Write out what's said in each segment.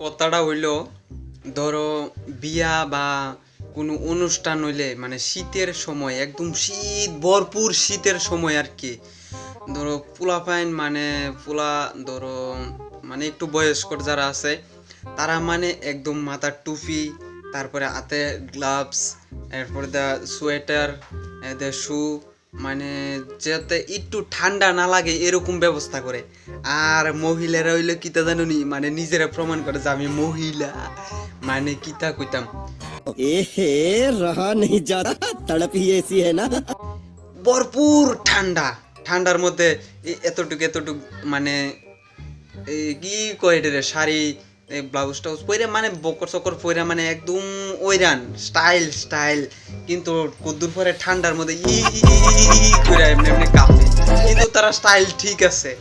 কথাটা হইল ধরো বিয়া বা কোনো অনুষ্ঠান হইলে মানে শীতের সময় একদম শীত ভরপুর শীতের সময় আর কি। ধরো পোলাপাইন মানে পোলা ধরো মানে একটু বয়স্কর যারা আছে তারা মানে একদম মাথার টুপি, তারপরে হাতে গ্লাভস, এরপরে দা সোয়েটার, এদের শু, মানে যাতে একটু ঠান্ডা না লাগে এরকম ব্যবস্থা করে। আর মহিলারা হইলে কিতা জানো নি, মানে নিজেরা প্রমাণ করে যে আমি মহিলা, মানে কিতা কইতাম एहे रहा नहीं जाता तड़प ही ऐसी है ना। ভরপুর ঠান্ডা, ঠান্ডার মধ্যে এতটুকু এতটুকু মানে কি কয় এটারে শাড়ি, ব্লাউজ টাউজ পরে মানে বকর চকর পরে মানে একদম ওইরান স্টাইল স্টাইল, কিন্তু কদ্দুর পরে ঠান্ডার মধ্যে করে এমনি এমনি কাঁপে, কিন্তু তারা স্টাইল ঠিক আছে।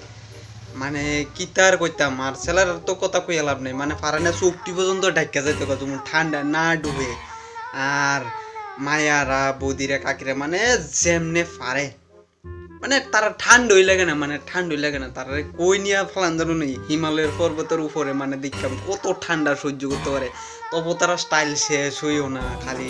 মানে কিতার কইতাম, আর ছেলের তো কথা কই লাভ নেই, মানে ফারানা চোখটি পর্যন্ত ডাক্কা যাইতে কথা তুমি ঠান্ডা না ডুবে। আর মায়ারা বৌদিরা কাকিরা মানে যেমনে পারে, মানে তারা ঠান্ডাই লাগে না, মানে ঠান্ডাই লাগে না তারা কই নিয়ে ফেলান জানো নেই হিমালয়ের পর্বতের উপরে, মানে দেখলাম কত ঠান্ডা সহ্য করতে পারে, তবু তারা স্টাইল শেষ হইও না খালি